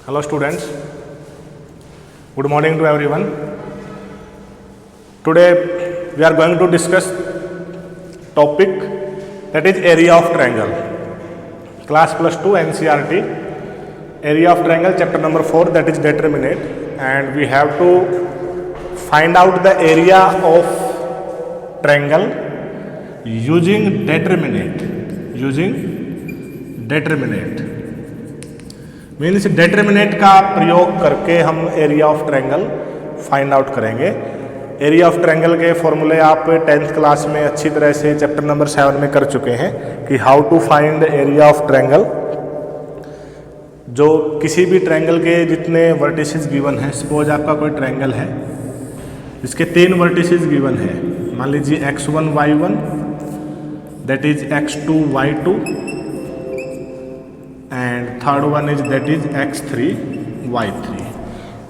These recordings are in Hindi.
Hello students, good morning to everyone. Today we are going to discuss topic that is area of triangle. Class plus 2 NCERT, area of triangle chapter number 4, that is determinate, and we have to find out the area of triangle using determinate. Means determinant का प्रयोग करके हम area of triangle find out करेंगे। एरिया ऑफ ट्रायंगल के फॉर्मूले आप 10th क्लास में अच्छी तरह से चैप्टर नंबर 7 में कर चुके हैं कि how to find area of triangle. जो किसी भी ट्रायंगल के जितने वर्टिसेस गिवन हैं, सपोज आपका कोई ट्रायंगल है जिसके 3 वर्टिसेस गिवन है, मान लीजिए x1 y1 that is x2 y2 and third one is that is x3 y3.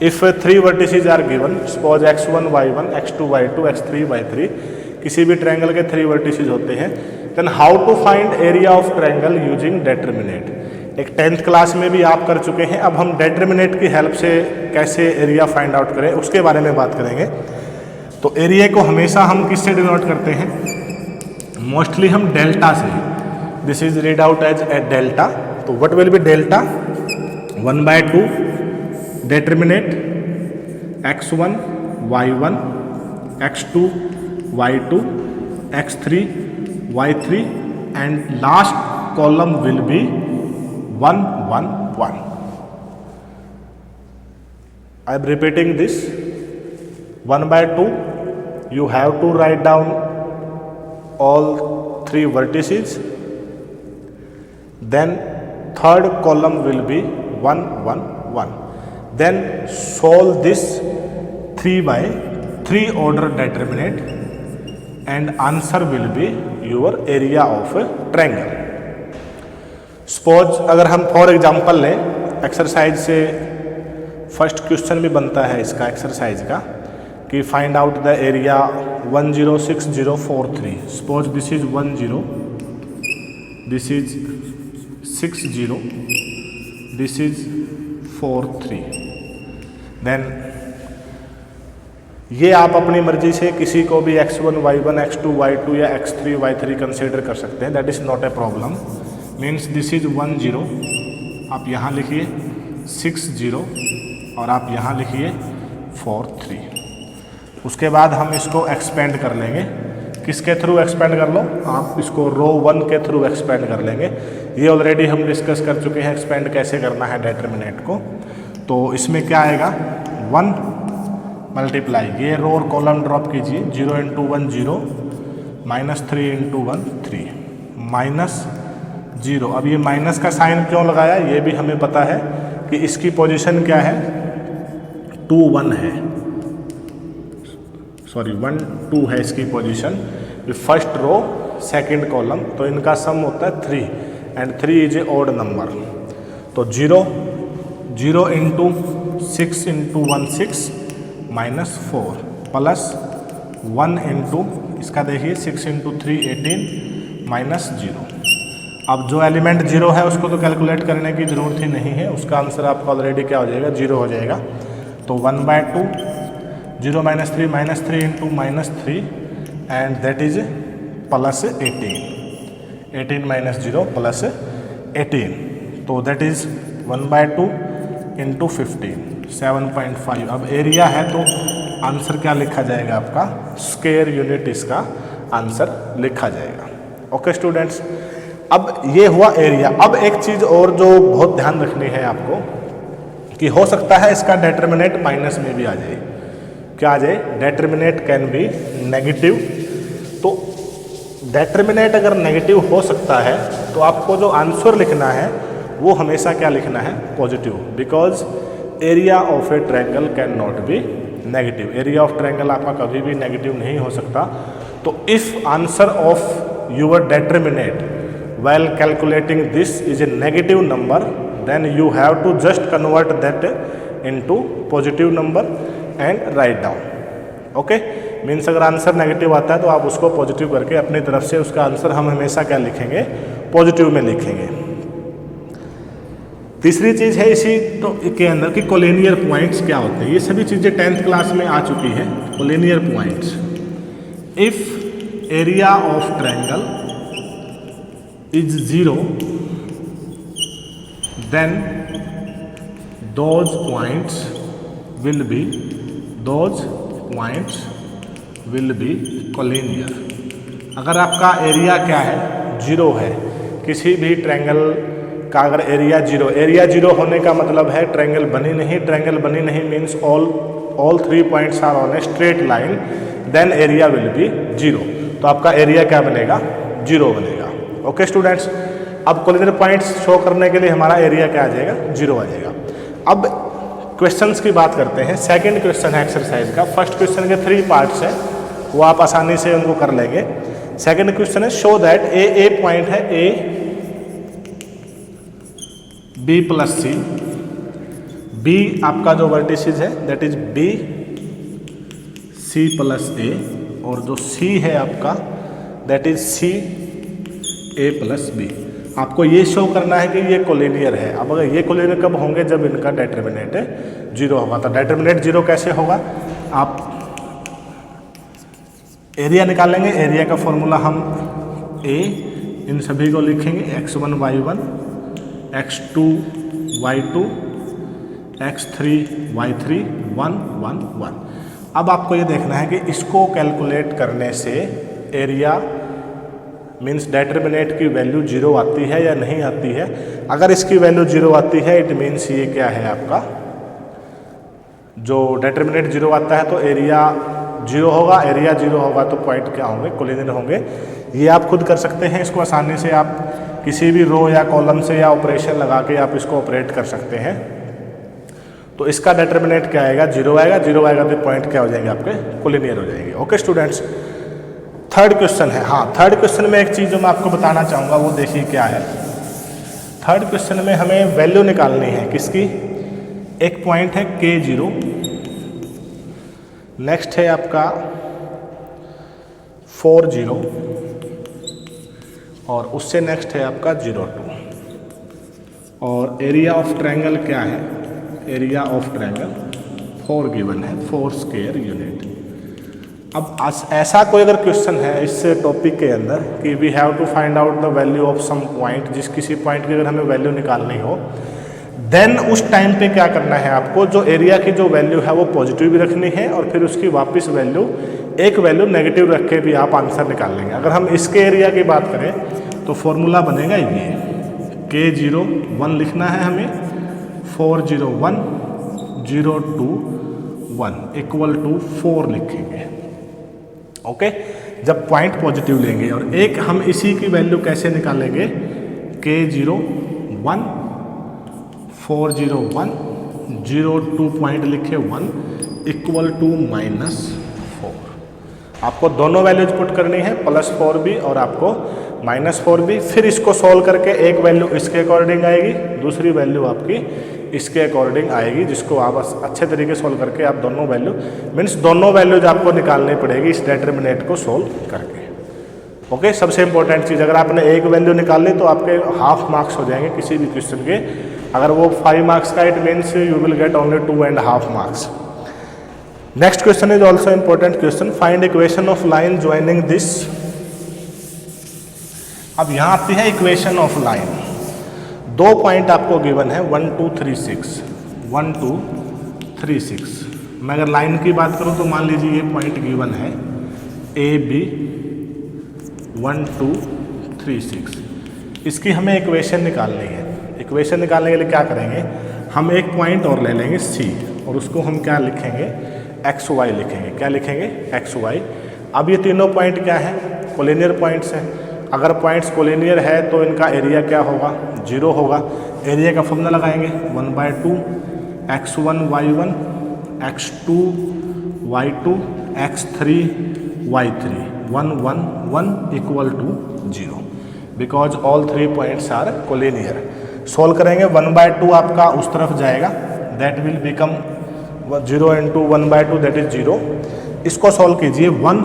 If 3 vertices are given, suppose x1 y1 x2 y2 x3 y3, किसी भी ट्रायंगल के 3 vertices होते हैं, then how to find area of triangle using determinate. एक 10th क्लास में भी आप कर चुके हैं। अब हम determinate की हेल्प से कैसे एरिया फाइंड आउट करें उसके बारे में बात करेंगे। तो एरिया को हमेशा हम किससे डिनोट करते हैं? मोस्टली हम डेल्टा से। This is read out as a delta. तो what will be delta? 1/2 determinate x1 y1 x2 y2 x3 y3 and last column will be 1 1 1. I am repeating this. 1/2 you have to write down all 3 vertices, then third column will be 1 1 1. Then solve this 3/3 order determinate and answer will be your area of a triangle. Suppose अगर हम फॉर एग्जाम्पल लें, एक्सरसाइज से फर्स्ट क्वेश्चन भी बनता है इसका एक्सरसाइज का कि find out the area 106043. Suppose this is 10, this is 60, this is 43. Then ये आप अपनी मर्जी से किसी को भी x1 y1 x2 y2 या x3 y3 कंसीडर कर सकते हैं, that is not a problem. Means this is 10, आप यहाँ लिखिए 60 और आप यहाँ लिखिए 43। उसके बाद हम इसको एक्सपेंड कर लेंगे। किसके थ्रू एक्सपेंड कर लो? आप इसको रो 1 के थ्रू एक्सपेंड कर लेंगे। ये ऑलरेडी हम डिस्कस कर चुके हैं एक्सपेंड कैसे करना है डेटर्मिनेट को। तो इसमें क्या आएगा? 1 मल्टीप्लाई, ये रो और कॉलम ड्रॉप कीजिए, 0 × 1 0 -3 × 1 3 -0। अब ये माइनस का साइन क्यों लगाया ये भी हमें पता है कि इसकी पोजीशन क्या है, 2 1 है, सॉरी 1 2 है इसकी position. First row second column, तो इनका सम होता है 3 and 3 is a odd number. तो 0 × 6 × 1 6 -4 प्लस 1 × इसका देखिए 6 × 3 18 -0। अब जो एलिमेंट 0 है उसको तो कैलकुलेट करने की ज़रूरत ही नहीं है, उसका आंसर आपका ऑलरेडी क्या हो जाएगा? 0 हो जाएगा। तो 1/2 0 -3 -3 × -3 and that is plus 18 -0 plus 18। तो दैट इज 1/2 × 15 7.5। अब एरिया है तो आंसर क्या लिखा जाएगा आपका? स्क्वायर यूनिट इसका आंसर लिखा जाएगा। ओके स्टूडेंट्स, अब ये हुआ एरिया। अब एक चीज़ और जो बहुत ध्यान रखनी है आपको कि हो सकता है इसका डेटर्मिनेट माइनस में भी आ जाए। क्या आ जाए? डेटर्मिनेट कैन बी नेगेटिव। तो डेटर्मिनेट अगर नेगेटिव हो सकता है तो आपको जो आंसर लिखना है वो हमेशा क्या लिखना है? Positive, because area of a triangle can not be negative. Area of triangle आपका कभी भी नेगेटिव नहीं हो सकता। तो if answer of your determinant while calculating this is a negative number, then you have to just convert that into positive number and write down. Okay, means अगर आंसर नेगेटिव आता है तो आप उसको पॉजिटिव करके अपनी तरफ से उसका आंसर हम हमेशा क्या लिखेंगे? पॉजिटिव में लिखेंगे। तीसरी चीज़ है इसी तो के अंदर कि कोलिनियर पॉइंट्स क्या होते हैं। ये सभी चीज़ें 10th क्लास में आ चुकी हैं। Collinear points, if area of triangle is 0 then those points will be collinear. अगर आपका एरिया क्या है, 0 है, किसी भी ट्रायंगल का अगर एरिया 0 होने का मतलब है ट्रायंगल बनी नहीं means all 3 points are on a straight line, then area will be 0। तो आपका एरिया क्या बनेगा, 0 बनेगा। ओके स्टूडेंट्स, अब कोलिनियर पॉइंट्स शो करने के लिए हमारा एरिया क्या आ जाएगा, 0 आ जाएगा। अब क्वेश्चंस की बात करते हैं। सेकंड क्वेश्चन है एक्सरसाइज का। फर्स्ट क्वेश्चन के 3 पार्ट्स हैं, वो आप आसानी से उनको कर लेंगे। सेकंड क्वेश्चन है शो दैट ए पॉइंट है A B plus C, B आपका जो वर्टिसेस है that is B C plus A, और जो सी है आपका that is C A plus B. आपको ये शो करना है कि ये कोलिनियर है। अब अगर ये कोलिनियर कब होंगे, जब इनका डिटरमिनेंट 0 होगा। तो डिटरमिनेंट 0 कैसे होगा, आप एरिया निकालेंगे। एरिया का फॉर्मूला हम ए इन सभी को लिखेंगे, x1 y1, x2 y2, x3 y3, 1 1 1। अब आपको ये देखना है कि इसको कैलकुलेट करने से एरिया मीन्स डिटरमिनेंट की वैल्यू 0 आती है या नहीं आती है। अगर इसकी वैल्यू 0 आती है इट मीन्स ये क्या है आपका, जो डिटरमिनेंट 0 आता है तो एरिया 0 होगा। एरिया 0 होगा तो पॉइंट क्या होंगे, कोलिनियर होंगे। ये आप खुद कर सकते हैं इसको आसानी से। आप किसी भी रो या कॉलम से या ऑपरेशन लगा के आप इसको ऑपरेट कर सकते हैं। तो इसका डिटरमिनेंट क्या आएगा, 0 आएगा। 0 आएगा तो पॉइंट क्या हो जाएंगे आपके, कोलिनियर हो जाएंगे। ओके स्टूडेंट्स, थर्ड क्वेश्चन है। हाँ, थर्ड क्वेश्चन में एक चीज़ जो मैं आपको बताना चाहूँगा वो देखिए क्या है। थर्ड क्वेश्चन में हमें वैल्यू निकालनी है किसकी, एक पॉइंट है K0, नेक्स्ट है आपका 4 0, और उससे नेक्स्ट है आपका 0 2, और एरिया ऑफ ट्रायंगल क्या है, एरिया ऑफ ट्रायंगल 4 गिवन है, 4 स्क्वायर यूनिट। अब ऐसा कोई अगर क्वेश्चन है इस टॉपिक के अंदर कि we have to find out the value of some point, जिस किसी पॉइंट की अगर हमें वैल्यू निकालनी हो, देन उस टाइम पे क्या करना है आपको, जो एरिया की जो वैल्यू है वो पॉजिटिव भी रखनी है और फिर उसकी वापस वैल्यू एक वैल्यू नेगेटिव रख के भी आप आंसर निकाल लेंगे। अगर हम इसके एरिया की बात करें तो फॉर्मूला बनेगा ये, K0 1 लिखना है हमें, 4 0 1 0 2 1 इक्वल टू 4 लिखेंगे। ओके, जब पॉइंट पॉजिटिव लेंगे। और एक हम इसी की वैल्यू कैसे निकालेंगे, K0 1 4 0 1 0 2 पॉइंट लिखे 1 इक्वल टू -4। आपको दोनों वैल्यूज पुट करनी है, +4 भी और आपको -4 भी। फिर इसको सॉल्व करके एक वैल्यू इसके अकॉर्डिंग आएगी, दूसरी वैल्यू आपकी इसके अकॉर्डिंग आएगी, जिसको आप अच्छे तरीके सॉल्व करके आप दोनों वैल्यू मीन्स दोनों वैल्यूज आपको निकालनी पड़ेगी इस डिटरमिनेंट को सॉल्व करके। ओके, सबसे इंपॉर्टेंट चीज़, अगर आपने एक वैल्यू निकाल ली तो आपके हाफ मार्क्स हो जाएंगे किसी भी क्वेश्चन के। अगर वो 5 मार्क्स का it means you will get only 2.5 marks. Next question is also important question, find equation of line joining this. अब यहाँ आती है इक्वेशन ऑफ लाइन। 2 पॉइंट आपको गिवन है 1 2 3 6 1 2 3 6। मैं अगर लाइन की बात करूँ तो मान लीजिए ये पॉइंट गिवन है AB 1 2 3 6। इसकी हमें इक्वेशन निकालनी है। इक्वेशन निकालने के लिए क्या करेंगे, हम एक पॉइंट और ले लेंगे C और उसको हम क्या लिखेंगे, XY लिखेंगे। क्या लिखेंगे, XY। अब ये तीनों पॉइंट क्या है, कोलिनियर पॉइंट्स हैं। अगर पॉइंट्स कोलिनियर है तो इनका एरिया क्या होगा, 0 होगा। एरिया का फॉर्मूला लगाएंगे 1/2 x1 y1 x2 y2 x3 y3 1 1 1 equal to 0 because all 3 points are collinear. Solve करेंगे 1/2 आपका उस तरफ जाएगा, that will become 0 into 1/2 that is 0। इसको सॉल्व कीजिए 1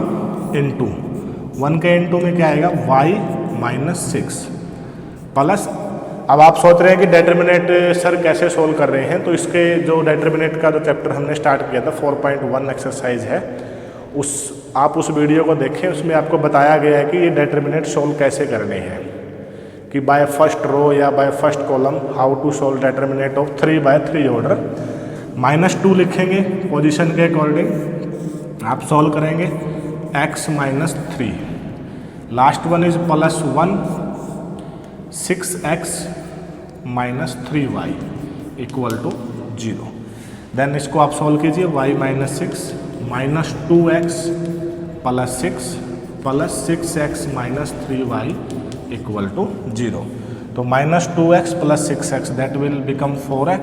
इंटू 1 के इंटू में क्या आएगा y -6 प्लस अब आप सोच रहे हैं कि डिटर्मिनेंट सर कैसे सोल्व कर रहे हैं, तो इसके जो डिटर्मिनेंट का जो चैप्टर हमने स्टार्ट किया था 4.1 एक्सरसाइज है, आप उस वीडियो को देखें, उसमें आपको बताया गया है कि ये डिटर्मिनेंट सोल्व कैसे करने हैं, कि बाय फर्स्ट रो या by first column how to solve determinant of 3/3 order. -2 लिखेंगे पोजीशन के अकॉर्डिंग, आप सोल्व करेंगे x - 3, last one is +1 6x - 3y = 0। Then इसको आप सोल्व कीजिए, y - 6 -2x + 6 + 6x - 3y = 0। तो -2x + 6x that will become 4x,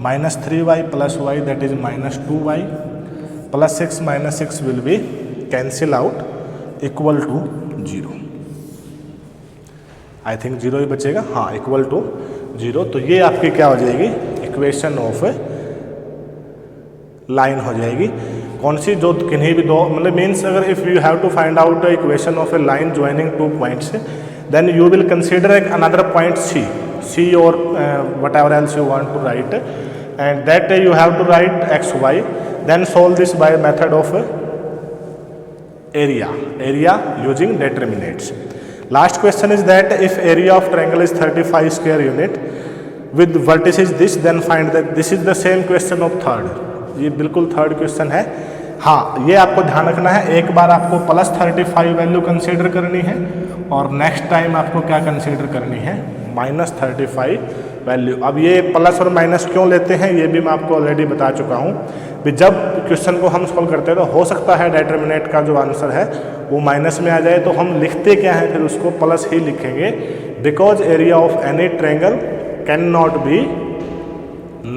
-3y + y that is -2y, + 6 - 6 will be cancel out = 0। I think 0 ही बचेगा, हाँ = 0। तो ये आपकी क्या हो जाएगी, इक्वेशन ऑफ लाइन हो जाएगी। कौन सी, जो किन्हीं भी दो, मतलब मीन्स अगर if you have to find out equation of a line joining 2 points, then you will consider एक अनदर पॉइंट सी और whatever else you want to write, and that you have to write x y, then solve this by method of area using determinants. Last question is that if area of triangle is 35 square unit with vertices this, then find that this is the same question of third। ये बिल्कुल थर्ड क्वेश्चन है। हाँ, ये आपको ध्यान रखना है, एक बार आपको +35 वैल्यू कंसीडर करनी है और नेक्स्ट टाइम आपको क्या कंसीडर करनी है, -35 वैल्यू। अब ये प्लस और माइनस क्यों लेते हैं ये भी मैं आपको ऑलरेडी बता चुका हूँ कि जब क्वेश्चन को हम सॉल्व करते हैं तो हो सकता है डिटर्मिनेंट का जो आंसर है वो माइनस में आ जाए, तो हम लिखते क्या है फिर उसको प्लस ही लिखेंगे, because area of any triangle can not be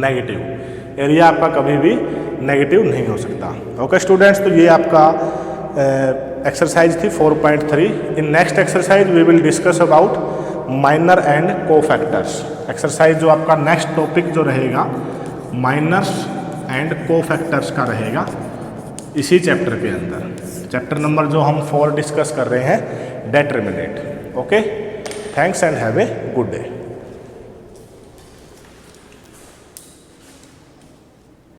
negative. Area आपका कभी भी नेगेटिव नहीं हो सकता। ओके स्टूडेंट्स, तो ये आपका एक्सरसाइज थी 4.3। In next exercise we will discuss about minor and cofactors. Exercise जो आपका नेक्स्ट टॉपिक जो रहेगा माइनर्स एंड कोफैक्टर्स का रहेगा इसी चैप्टर के अंदर। चैप्टर नंबर जो हम 4 डिस्कस कर रहे हैं, determinant. Okay, thanks and have a good day.